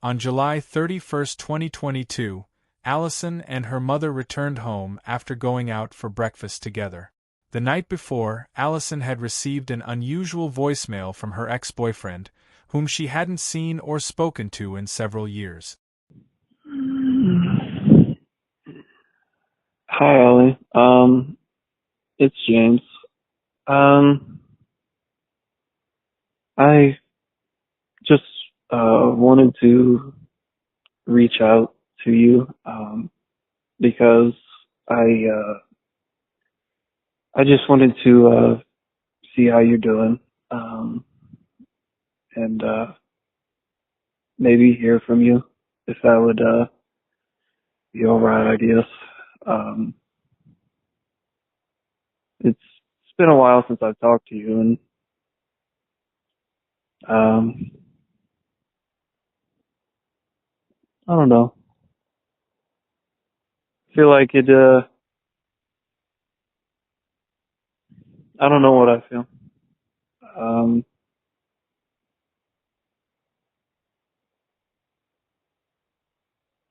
On July 31, 2022, Allison and her mother returned home after going out for breakfast together. The night before, Allison had received an unusual voicemail from her ex-boyfriend, whom she hadn't seen or spoken to in several years. Hi, Ellie. It's James. I just wanted to reach out to you because I just wanted to see how you're doing and maybe hear from you if that would be all right, I guess. It's been a while since I've talked to you, and I don't know. I feel like it. I don't know what I feel.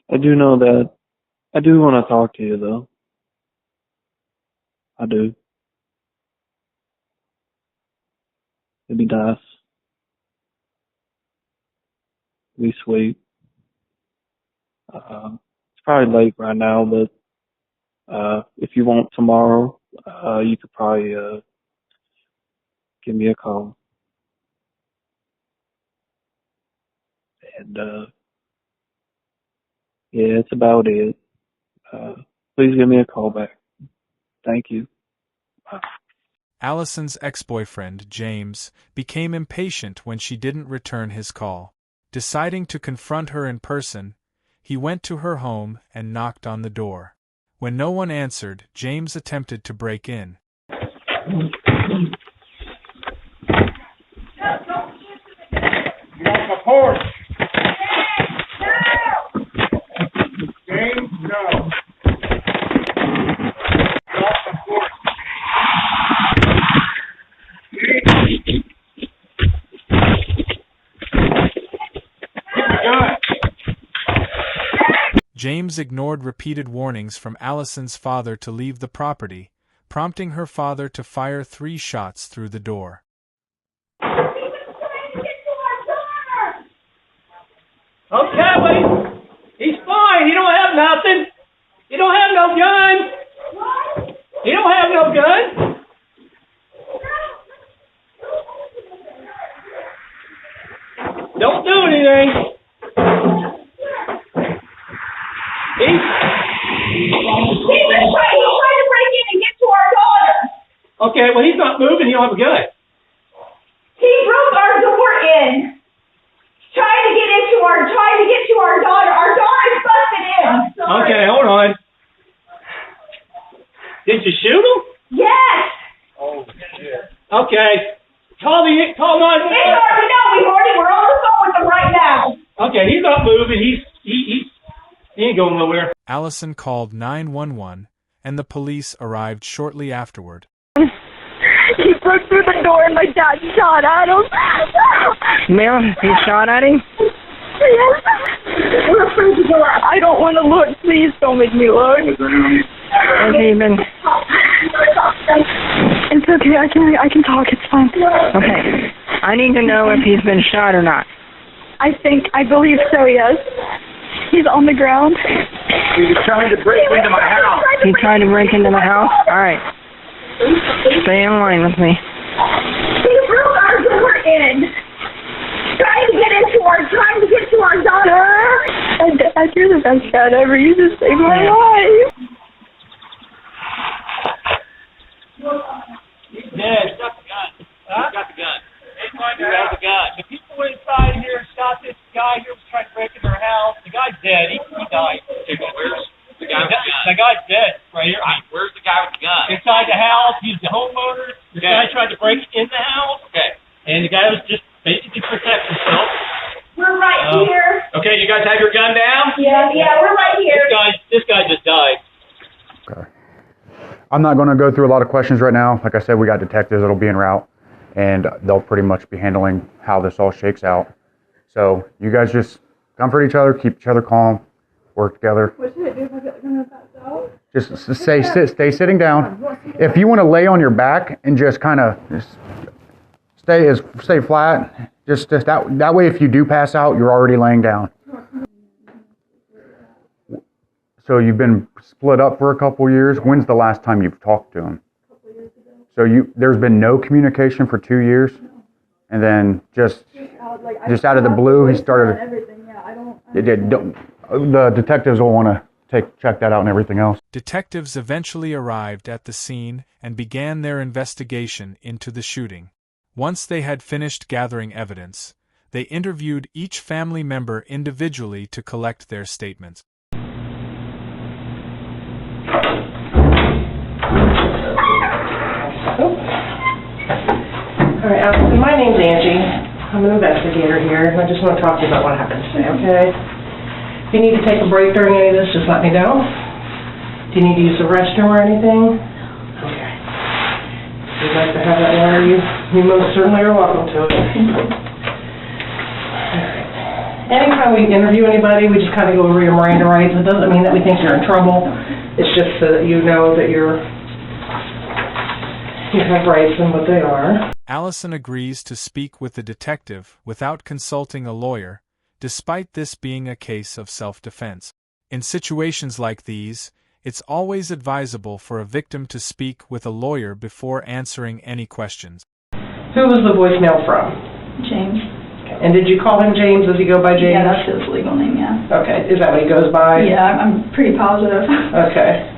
I do know that I do want to talk to you, though. I do. It'd be nice. It'd be sweet. It's probably late right now, but if you want tomorrow, you could probably give me a call. And yeah, it's about it. Please give me a call back. Thank you. Bye. Allison's ex-boyfriend, James, became impatient when she didn't return his call. Deciding to confront her in person, he went to her home and knocked on the door. When no one answered, James attempted to break in. Get off my porch! James, no! Get off my porch! James ignored repeated warnings from Allison's father to leave the property, prompting her father to fire 3 shots through the door. Okay, well, he's fine. He don't have nothing. He don't have no gun. What? He don't have no gun. Don't do anything. He's trying to break in and get to our daughter. Okay, well, he's not moving. He don't have a gun. He broke our door in. Trying to get to our daughter. Our daughter's busted in. Okay, hold on. Did you shoot him? Yes. Oh, shit. Okay. Call 911. We're on the phone with him right now. Okay, he's not moving. He ain't going nowhere. Allison called 911, and the police arrived shortly afterward. He broke through the door and my dad shot at him. Ma'am, he shot at him? Yes. I don't want to look. Please don't make me look. Has he been... It's okay. I can talk. It's fine. Okay. I need to know if he's been shot or not. I believe so, yes. He's on the ground. He's trying to break into my house. He's trying to break into the house? All right. Stay in line with me. He broke our door in. Trying to get to our daughter. Dad, you're the best dad ever. You just saved my life. He's dead. He's got the gun. Huh? He's got the gun. He has the gun. The people inside here shot this guy here was trying to break into their house. The guy's dead. He died. Okay, well, where's the guy with the gun? The guy's dead right here. Where's the guy with the gun? Inside the house. He's the homeowner. The guy tried to break in the house. Okay. And the guy was just basically protecting himself. We're right here. Okay, you guys have your gun down? Yeah, we're right here. This guy just died. Okay. I'm not going to go through a lot of questions right now. Like I said, we got detectives that'll be en route, and they'll pretty much be handling how this all shakes out. So you guys just comfort each other, keep each other calm, work together. What should I do if I get gonna pass out? Just stay sitting down. If you want to lay on your back and just kind of stay flat, just that way, if you do pass out, you're already laying down. So you've been split up for a couple years. When's the last time you've talked to him? A couple years ago. So there's been no communication for 2 years, and then just out of the blue, he started. Everything, yeah. I don't. The detectives will want to check that out and everything else. Detectives eventually arrived at the scene and began their investigation into the shooting. Once they had finished gathering evidence, they interviewed each family member individually to collect their statements. All right, my name's Angie. I'm an investigator here, and I just want to talk to you about what happened today, okay? If you need to take a break during any of this, just let me know. Do you need to use the restroom or anything? Okay. If you'd like to have that water, you most certainly are welcome to it. All right. Anytime we interview anybody, we just kind of go over your Miranda rights. It doesn't mean that we think you're in trouble. It's just so that you know that you have rights and what they are. Allison agrees to speak with the detective without consulting a lawyer, despite this being a case of self-defense. In situations like these, it's always advisable for a victim to speak with a lawyer before answering any questions. Who was the voicemail from? James. And did you call him James? Does he go by James? Yeah, that's his legal name, yeah. Okay. Is that what he goes by? Yeah, I'm pretty positive. Okay.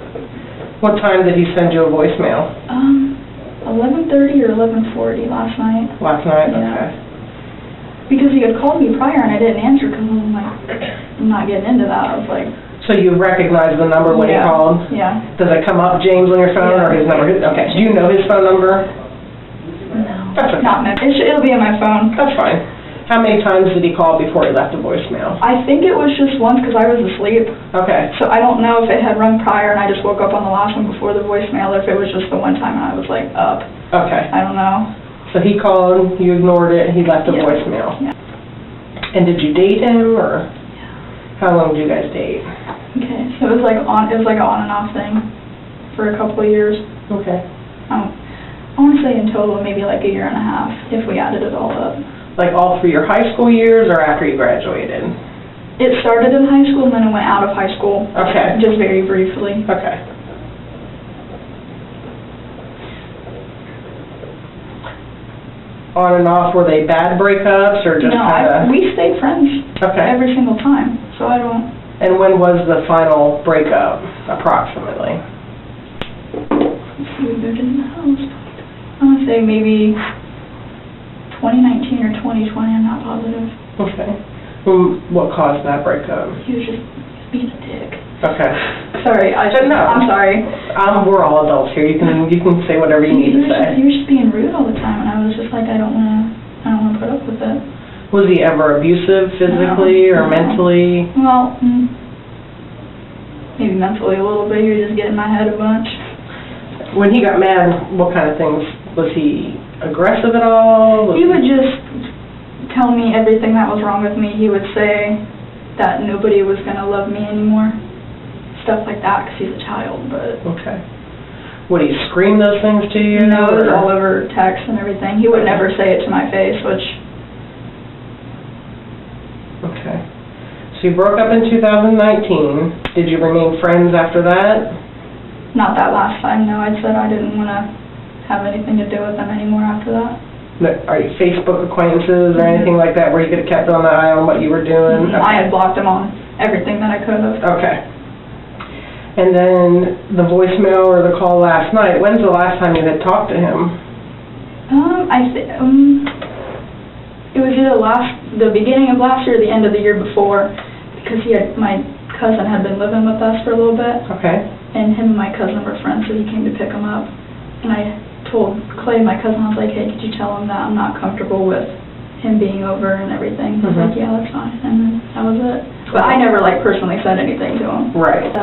What time did he send you a voicemail? 11:30 or 11:40 last night. Last night? Yeah. Okay. Because he had called me prior and I didn't answer because I'm like, I'm not getting into that. I was like... So you recognize the number when he called? Yeah. Does it come up James on your phone or his number? Okay. Do you know his phone number? No. That's okay. Not meant. It'll be on my phone. That's fine. How many times did he call before he left a voicemail? I think it was just once because I was asleep. Okay. So I don't know if it had rung prior and I just woke up on the last one before the voicemail or if it was just the one time and I was like up. Okay. I don't know. So he called, you ignored it, he left a voicemail. Yeah. And did you date him or how long did you guys date? Okay. So it was like an on and off thing for a couple of years. Okay. I want to say in total maybe like a year and a half if we added it all up. Like all through your high school years or after you graduated? It started in high school and then it went out of high school. Okay. Just very briefly. Okay. On and off, were they bad breakups or just we stayed friends. Okay. Every single time. So I don't... And when was the final breakup, approximately? Let's see, we moved in the house. I want to say maybe 2019 or 2020, I'm not positive. Okay. What caused that breakup? He was just being a dick. Okay. Sorry, No. I'm sorry. We're all adults here. You can say whatever you need to say. He was just being rude all the time, and I was just like, I don't want to put up with it. Was he ever abusive physically or mentally? Well, maybe mentally a little bit. He was just getting in my head a bunch. When he got mad, what kind of things? Was he aggressive at all? He would just tell me everything that was wrong with me. He would say that nobody was going to love me anymore. Stuff like that, because he's a child, but... Okay. Would he scream those things to you? No, it was all over text and everything. He would never say it to my face, which... Okay. So you broke up in 2019. Did you remain friends after that? Not that last time, no. I said I didn't want to have anything to do with them anymore after that. Are you Facebook acquaintances or anything like that where you could have kept on the eye on what you were doing? Okay. I had blocked him on everything that I could have. Okay. And then the voicemail or the call last night, when's the last time you had talked to him? It was either the beginning of last year or the end of the year before, because my cousin had been living with us for a little bit. Okay. And him and my cousin were friends, so he came to pick him up. And I told Clay, my cousin, I was like, hey, could you tell him that I'm not comfortable with him being over and everything? He's like, yeah, that's fine. And then that was it. But I never, personally said anything to him. Right.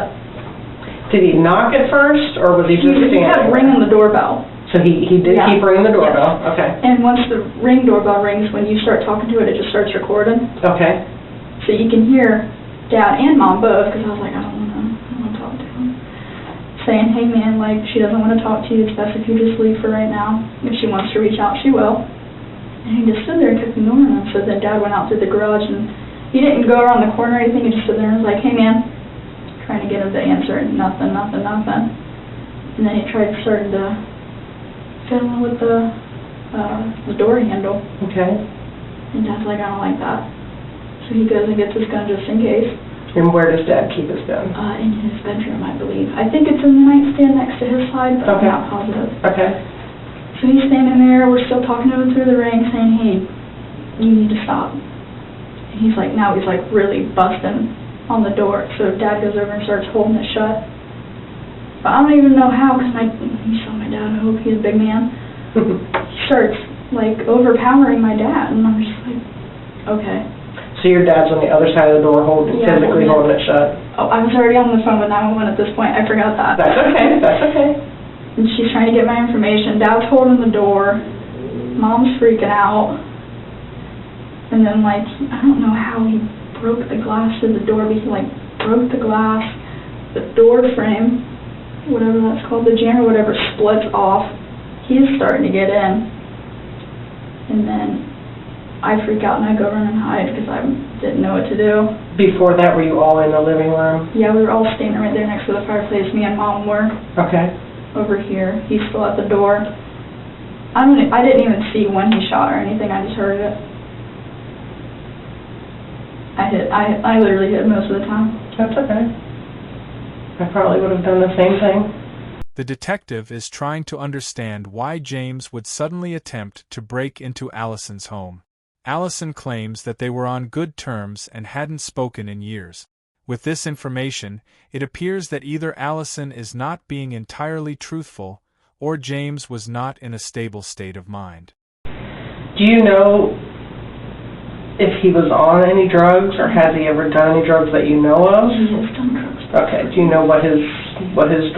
Did he knock at first, or was he just standing? He kept ringing the doorbell. So he did keep ringing the doorbell? Yes. Okay. And once the doorbell rings, when you start talking to it, it just starts recording. Okay. So you can hear Dad and Mom both, because I was like, I don't want to talk to him, saying, hey man, like, she doesn't want to talk to you, it's best if you just leave for right now. If she wants to reach out, she will. And he just stood there and kept ignoring him. So then Dad went out through the garage, and he didn't go around the corner or anything, he just stood there and was like, hey man, trying to get him to answer, and nothing. And then he started to fiddle with the door handle. Okay. And Dad's like, I don't like that. So he goes and gets his gun just in case. And where does Dad keep his gun? In his bedroom, I believe. I think it's in the nightstand next to his side, but Okay. I'm not positive. Okay. So he's standing there, we're still talking to him through the ring, saying, hey, you need to stop. And he's like, now he's like really busting on the door. So Dad goes over and starts holding it shut. But I don't even know how, because you saw my dad, I hope he's a big man. He starts like overpowering my dad, and I'm just like, okay. So your dad's on the other side of the door physically holding it shut? Oh, I was already on the phone with 911 at this point, I forgot that. That's okay, that's okay. And she's trying to get my information. Dad's holding the door. Mom's freaking out. And then, like, I don't know how he broke the glass of the door, but he, like, broke the glass. The door frame, whatever that's called, the jamb or whatever, splits off. He's starting to get in. And then I freak out and I go run and hide because I didn't know what to do. Before that, were you all in the living room? Yeah, we were all standing right there next to the fireplace. Me and Mom were. Okay. Over here. He's still at the door. I didn't even see when he shot or anything. I just heard it. I literally hit most of the time. That's okay. I probably would have done the same thing. The detective is trying to understand why James would suddenly attempt to break into Allison's home. Allison claims that they were on good terms and hadn't spoken in years. With this information, it appears that either Allison is not being entirely truthful, or James was not in a stable state of mind. Do you know if he was on any drugs, or has he ever done any drugs that you know of? He has done drugs. Okay. Do you know what his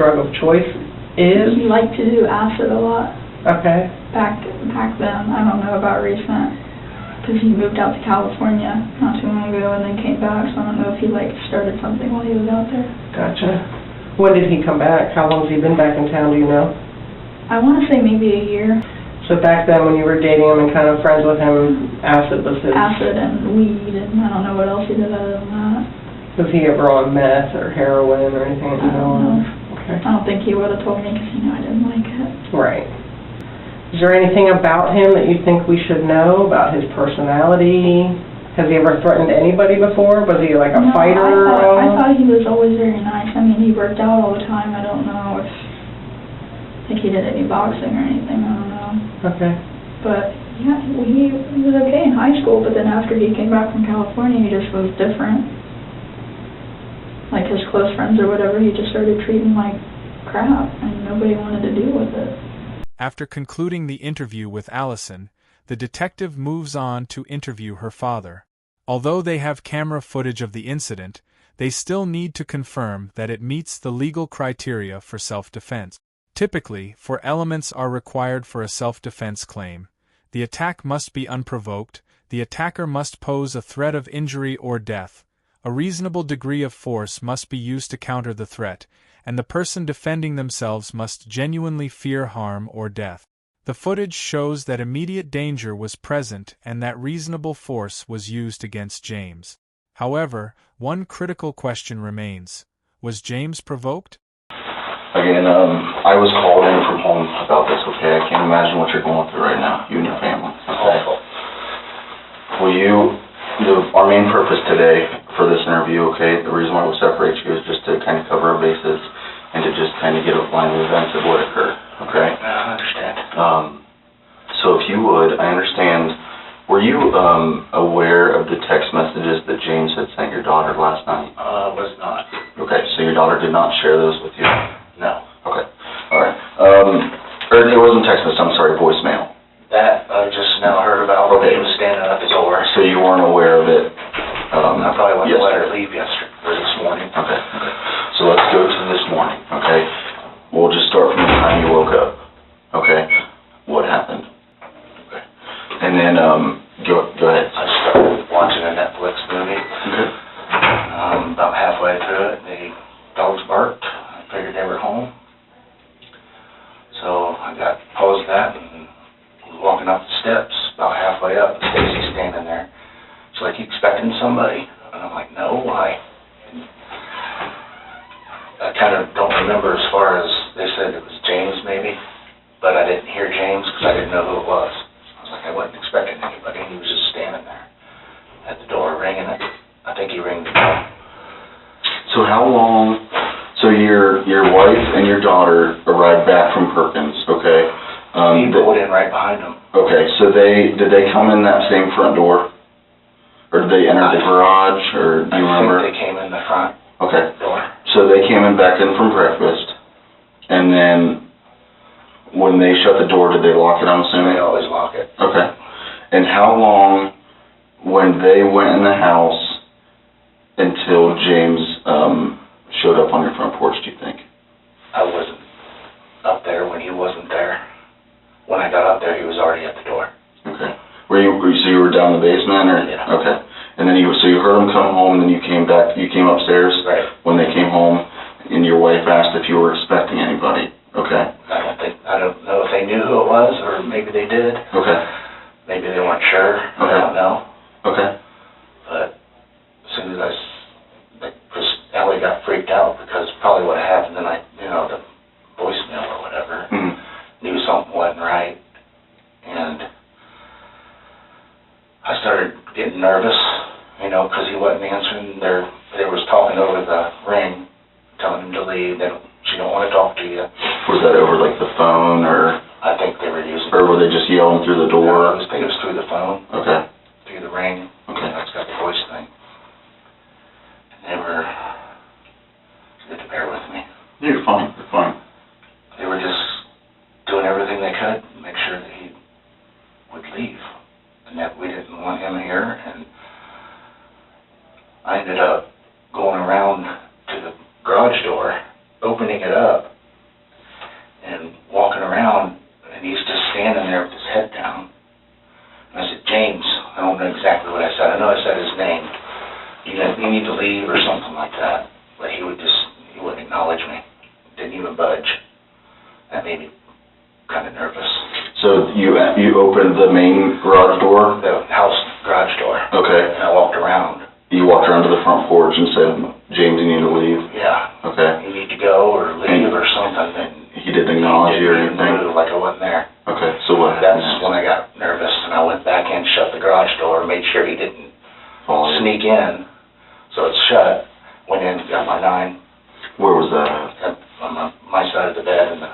drug of choice is? He liked to do acid a lot. Okay. Back then. I don't know about recent. Because he moved out to California not too long ago and then came back, so I don't know if he like started something while he was out there. Gotcha. When did he come back? How long has he been back in town, do you know? I want to say maybe a year. So back then when you were dating him and kind of friends with him, acid was his... Acid and weed, and I don't know what else he did other than that. Was he ever on meth or heroin or anything that you know of? Okay. I don't think he would have told me because he knew I didn't like it. Right. Is there anything about him that you think we should know about his personality? Has he ever threatened anybody before? Was he like a fighter? I thought he was always very nice. I mean, he worked out all the time. I don't know if he did any boxing or anything. I don't know. Okay. But yeah, he was okay in high school, but then after he came back from California, he just was different. Like his close friends or whatever, he just started treating like crap, and nobody wanted to deal with it. After concluding the interview with Allison, the detective moves on to interview her father. Although they have camera footage of the incident, they still need to confirm that it meets the legal criteria for self-defense. Typically, 4 elements are required for a self-defense claim. The attack must be unprovoked, the attacker must pose a threat of injury or death, a reasonable degree of force must be used to counter the threat, and the person defending themselves must genuinely fear harm or death. The footage shows that immediate danger was present and that reasonable force was used against James. However, one critical question remains. Was James provoked? Again, I was called in from home about this, okay? I can't imagine what you're going through right now, you and your family, okay? Our main purpose today for this interview, okay, the reason why we separate you is just to kind of cover our bases and to just kind of get a line of events of what occurred, okay? I understand. So if you would, I understand, were you aware of the text messages that James had sent your daughter last night? Was not. Okay, so your daughter did not share those with you? No. Okay, all right. Or it wasn't text message, I'm sorry, voicemail. That I just now heard about when he was standing at the door. So you weren't aware of it? I probably wouldn't let her leave yesterday or this morning. Okay. So let's go to this morning, okay? We'll just start from the time you woke up, okay? What happened? Okay. And then, go ahead. I started watching a Netflix movie. Okay. halfway through it, the dogs barked. I figured they were home. So I got paused that and was walking up the steps, about halfway up, and Stacy's standing there. She's like, "You expecting somebody?" And I'm like, "No, why?" I kind of don't remember as far as they said it was James maybe, but I didn't hear James because I didn't know who it was. I was like, I wasn't expecting anybody. He was just standing there at the door ringing it. I think he rang the bell. So how long, so your wife and your daughter arrived back from Perkins, okay? He pulled in right behind them. Okay, so did they come in that same front door? Or did they enter the garage, or do you remember? I think they came in the front door. So they came in back in from breakfast, and then when they shut the door, did they lock it, I'm assuming? They always lock it. Okay. And how long, when they went in the house, until James showed up on your front porch, do you think? I wasn't up there when he wasn't there. When I got up there, he was already at the door. Okay. So you were down in the basement, or? Yeah. Okay. And then you heard them come home, and then you came upstairs? Right. When they came home, and your wife asked if you were expecting anybody? Okay. I don't know if they knew who it was, or maybe they did. Okay. Maybe they weren't sure. Okay. I don't know. Okay. But as soon as Ellie got freaked out because probably what happened, then the voicemail or whatever, knew something wasn't right, and I started getting nervous, because he wasn't answering. They was talking over the ring, telling him to leave. She don't want to talk to you. Was that over like the phone, or? I think they were using. Or were they just yelling through the door? No, I think it was through the phone. Okay. Through the ring. Okay. That's got the voice thing. And they were. You have to bear with me. You're fine. You're fine. They were just doing everything they could to make sure that he would leave, and that we didn't want him here. And I ended up going around to the garage door, opening it up, and walking around, and he's just standing there with his head down. And I said, "James," I don't know exactly what I said. I know I said his name. You need to leave or something like that. But he wouldn't acknowledge me. Didn't even budge. That made me kind of nervous. So you opened the main garage door? The house garage door. Okay. And I walked around. You walked around to the front porch and said, "James, you need to leave." Yeah. Okay. You need to go or leave or something. And he didn't acknowledge you or anything? He didn't move like I wasn't there. Okay, so what happened? That's when I got nervous, and I went back in, shut the garage door, made sure he didn't sneak in. So it's shut. Went in, got my 9. Where was that? On my side of the bed in the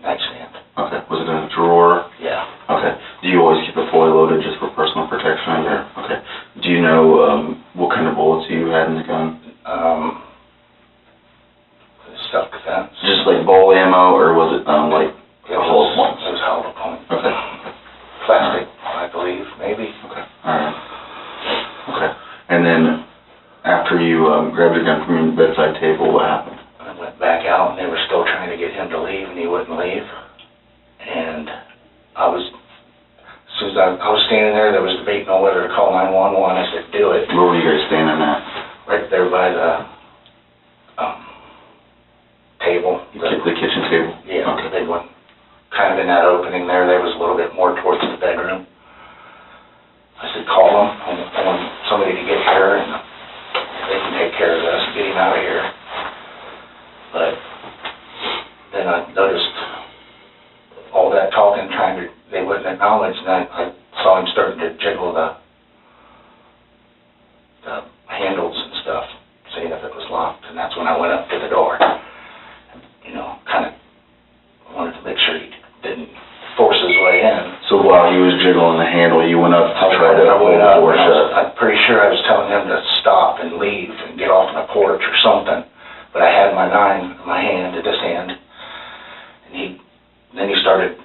nightstand. Okay. Was it in a drawer? Yeah. Okay. Do you always keep it fully loaded just for personal protection? Yeah. Okay. Do you know what kind of bullets you had in the gun? Self-defense. Just like ball ammo, or was it like a hollow point? It was hollow point. Okay. Plastic, I believe, maybe. Okay. All right. Okay. And then after you grabbed your gun from your bedside table, what happened? I went back out, and they were still trying to get him to leave, and he wouldn't leave. And as soon as I was standing there, there was debating on whether to call 911. I said, "Do it." Where were you guys standing at? Right there by the table. The kitchen table? Yeah, okay. The big one. Kind of in that opening there. There was a little bit more towards the bedroom. I said, "Call them. I want somebody to get here, and they can take care of this, get him out of here." But then I noticed all that talking, they wouldn't acknowledge, and I saw him starting to jiggle the handles and stuff, seeing if it was locked, and that's when I went up to the door. Kind of wanted to make sure he didn't force his way in. So while he was jiggling the handle, you went up to try to hold the door shut? I'm pretty sure I was telling him to stop and leave and get off my porch or something, but I had my 9 in my hand, at this hand, and then he started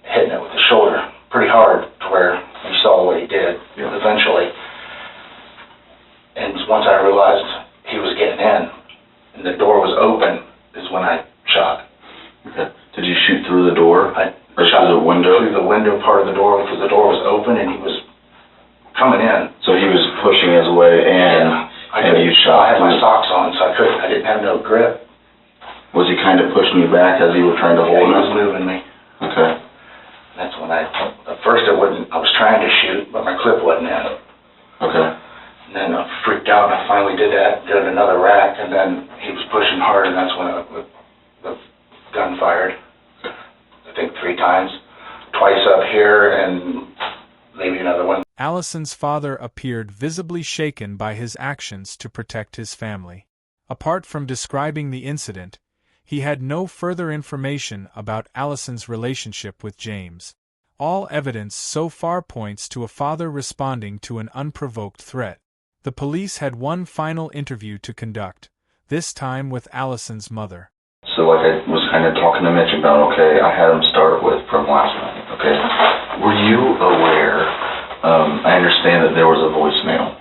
hitting it with his shoulder pretty hard to where you saw what he did eventually. And once I realized he was getting in and the door was open is when I shot. Okay. Did you shoot through the door? I or shot through the window? Through the window part of the door because the door was open and he was coming in. So he was pushing his way in, and you shot I had my socks on didn't have no grip. Was he kind of pushing you back as you were trying to Yeah, hold he was him? moving me. Okay. That's when at first I was trying to shoot, but my clip wasn't in. Okay. And then I freaked out, and I finally did another rack, and then he was pushing hard, and that's when the gun fired. I think 3 times. Twice up here, and maybe another one. Allison's father appeared visibly shaken by his actions to protect his family. Apart from describing the incident, he had no further information about Allison's relationship with James. All evidence so far points to a father responding to an unprovoked threat. The police had one final interview to conduct, this time with Allison's mother. So like I was kind of talking to Mitch about, okay, I had him start with from last night, okay? Were you aware, I understand that there was a voicemail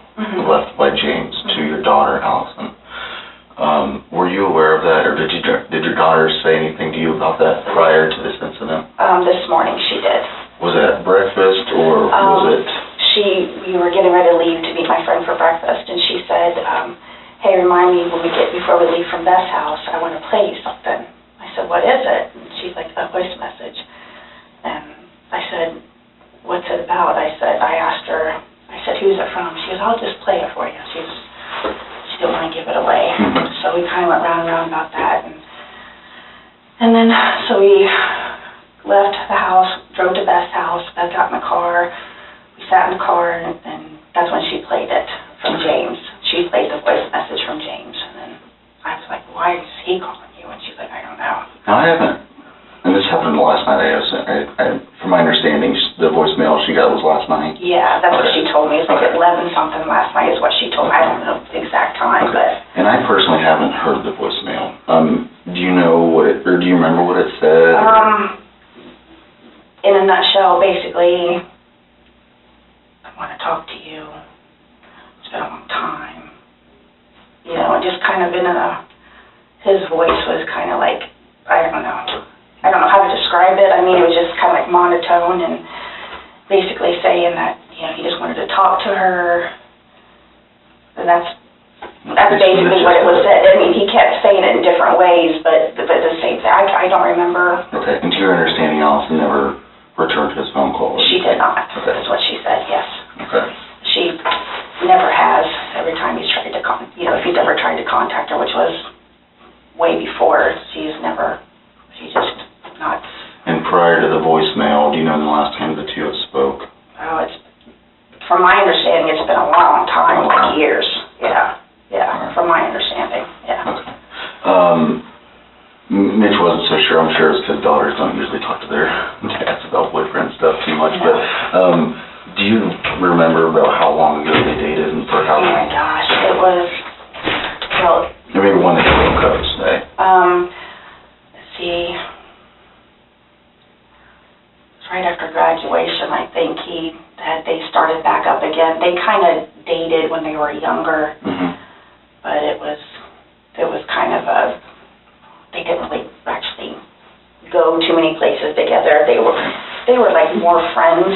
left by James to your daughter, Allison. Were you aware of that, or did your daughter say anything to you about that prior to this incident? This morning she did. Was it at breakfast, or was it? We were getting ready to leave to meet my friend for breakfast, and she said, hey, remind me before we leave from Beth's house, I want to play you something. I said, what is it? And she's like, a voice message. And I said, what's it about? I asked her, I said, who's it from? She goes, I'll just play it for you. She didn't want to give it away. So we kind of went round and round about that. And then, so we left the house, drove to Beth's house. Beth got in the car. We sat in the car, and that's when she played it from James. She played the voice message from James. And then I was like, why is he calling you? And she's like, I don't know. No, I haven't. And this happened last night, from my understanding, the voicemail she got was last night. Yeah, that's what she told me. It was like 11-something last night is what she told me. I don't know the exact time, but... And I personally haven't heard the voicemail. Do you know or do you remember what it said? In a nutshell, basically, I want to talk to you. It's been a long time. You know, just kind of his voice was kind of like, I don't know how to describe it. I mean, it was just kind of like monotone and basically saying that, you know, he just wanted to talk to her. And that's basically what it was said. I mean, he kept saying it in different ways, but the same thing. I don't remember. Okay, and to your understanding, Allison never returned his phone call? She did not. Okay. That's what she said, yes. Okay. She never has. Every time he's tried to, if he's ever tried to contact her, which was way before, she's just not. And prior to the voicemail, do you know the last time the two have spoke? Oh, from my understanding, it's been a long time, like years. Yeah, right. From my understanding, yeah. Okay. Mitch wasn't so sure. I'm sure it's because daughters don't usually talk to their dads about boyfriend stuff too much, but do you remember about how long ago they dated and for how long? Oh my gosh, it was, well... Maybe when they broke up, say. Let's see. Right after graduation, I think they started back up again. They kind of dated when they were younger, but it was kind of they didn't really actually go too many places together. They were like more friends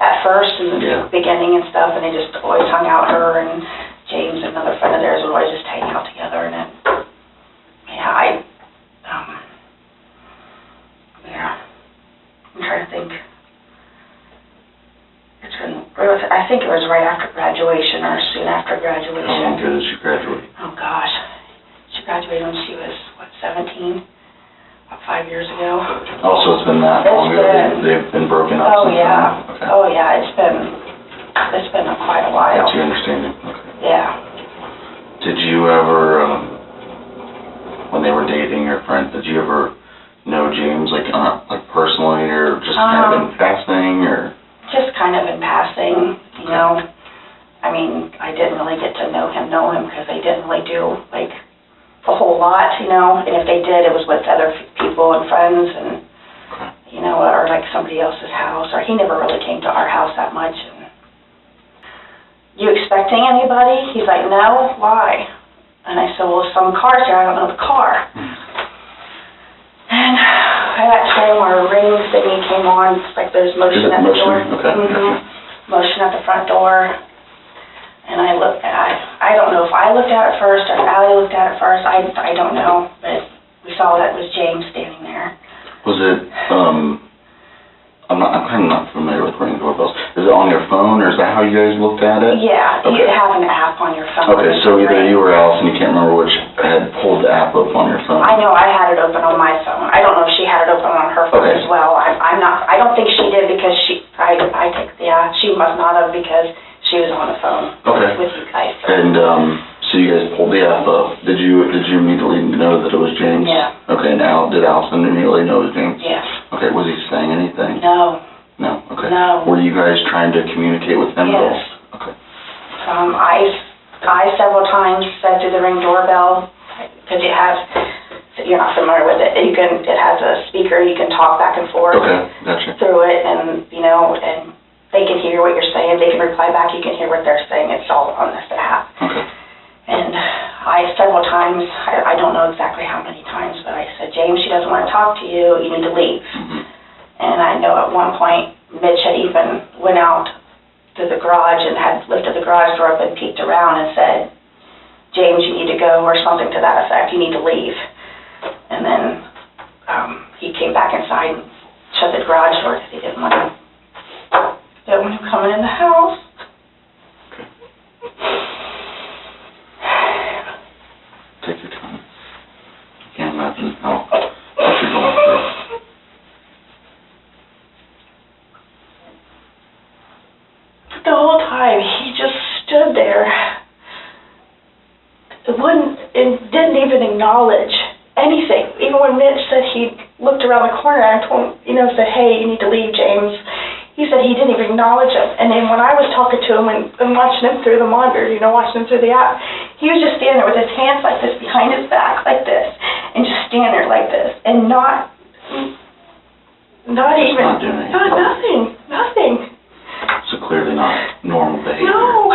at first in the beginning and stuff, and they just always hung out. Her and James, another friend of theirs, would always just hang out together, and then I'm trying to think. I think it was right after graduation or soon after graduation. How long ago did she graduate? Oh gosh. She graduated when she was, 17? About 5 years ago. Also, it's been that long ago. They've been broken up since then? Okay. Oh yeah, it's been quite a while. That's your understanding? Okay. Yeah. Did you ever, when they were dating your friends, did you ever know James, like personally, or just kind of in passing, or? Just kind of in passing, you know. I mean, I didn't really get to know him because they didn't really do, like, a whole lot, you know. And if they did, it was with other people and friends and, you know, or like somebody else's house. Or he never really came to our house that much. And, you expecting anybody? He's like, no, why? And I said, well, some car's here, I don't know the car. And at that time, our ring thingy came on. It's like there's motion at the door. Okay. Motion at the front door. And I don't know if I looked at it first or if Allie looked at it first. I don't know, but we saw that it was James standing there. Was it, I'm kind of not familiar with Ring doorbells. Is it on your phone, or is that how you guys looked at it? Yeah, okay. You have an app on your phone. Okay, so either you or Allison, you can't remember which had pulled the app up on your phone. I know I had it open on my phone. I don't know if she had it open on her phone as well. I don't think she did because she must not have because she was on the phone with you guys. So. And so you guys pulled the app up. Did you immediately know that it was James? Yeah. Okay, now did Allison immediately know it was James? Yeah. Okay, was he saying anything? No. No, okay. No. Were you guys trying to communicate with him? Yes. Okay. I several times said through the Ring doorbell, because it has, you're not familiar with it, it has a speaker, you can talk back and forth through it, and, and they can hear what you're saying, they can reply back, you can hear what they're saying, it's all on this app. Okay. And several times, I don't know exactly how many times, but I said, James, she doesn't want to talk to you, you need to leave. Mm-hmm. And I know at one point, Mitch had even went out to the garage and had lifted the garage door up and peeked around and said, James, you need to go, or something to that effect, you need to leave. And then he came back inside and shut the garage door because he didn't want him coming in the house. Okay. Take your time. I can't imagine how you're going through. The whole time, he just stood there. Didn't even acknowledge anything. Even when Mitch said he looked around the corner and told him, said, hey, you need to leave, James. He said he didn't even acknowledge him. And then when I was talking to him and watching him through the monitor, watching him through the app, he was just standing there with his hands like this behind his back, like this, and just standing there like this, and not even, nothing. So clearly not normal behavior. No.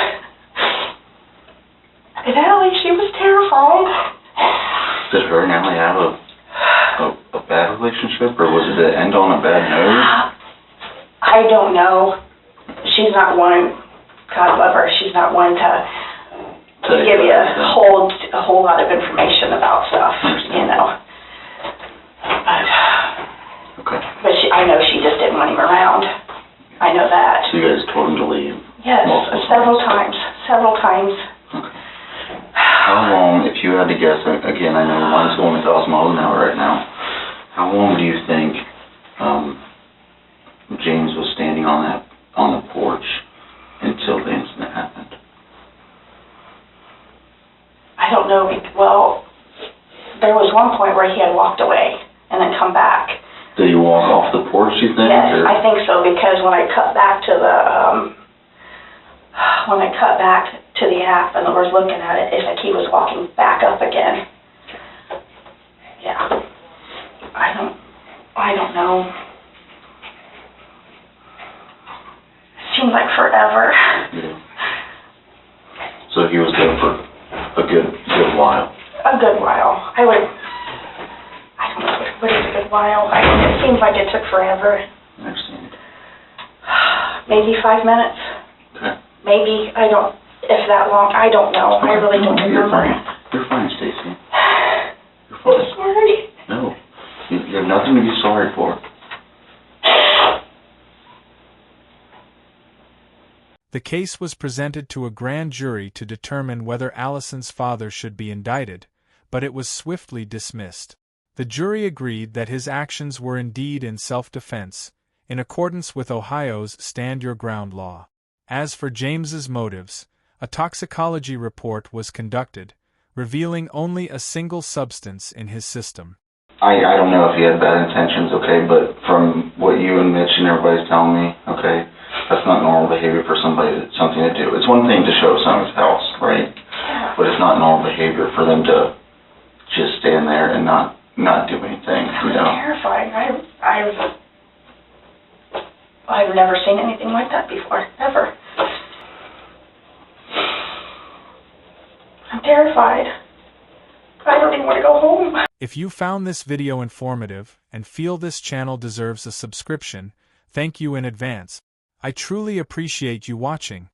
And Allie, she was terrified. Did her and Allie have a bad relationship, or was it to end on a bad note? I don't know. She's not one, God love her, she's not one to give you a whole lot of information about stuff, But I know she just didn't want him around. I know that. So you guys told him to leave? Yes, several times. Okay. How long, if you had to guess, again, I know mine's going 1,000 miles an hour right now, how long do you think James was standing on the porch until the incident happened? I don't know. Well, there was one point where he had walked away and then come back. Did he walk off the porch, you think? Yes, I think so, because when I cut back to the app and I was looking at it, it's like he was walking back up again. Yeah. I don't know. It seemed like forever. Yeah. So he was there for a good while. A good while. I don't know what is a good while. It seems like it took forever. I understand. Maybe 5 minutes. Okay. Maybe, if that long, I don't know. I really don't remember. You're fine, Stacy. You're fine. I'm sorry. No. You have nothing to be sorry for. The case was presented to a grand jury to determine whether Allison's father should be indicted, but it was swiftly dismissed. The jury agreed that his actions were indeed in self-defense, in accordance with Ohio's Stand Your Ground law. As for James's motives, a toxicology report was conducted, revealing only a single substance in his system. I don't know if he had bad intentions, okay, but from what you and Mitch and everybody's telling me, okay, that's not normal behavior for something to do. It's one thing to show someone's house, right? But it's not normal behavior for them to just stand there and not do anything, I was terrified. I've never seen anything like that before, ever. I'm terrified. I don't even want to go home. If you found this video informative and feel this channel deserves a subscription, thank you in advance. I truly appreciate you watching.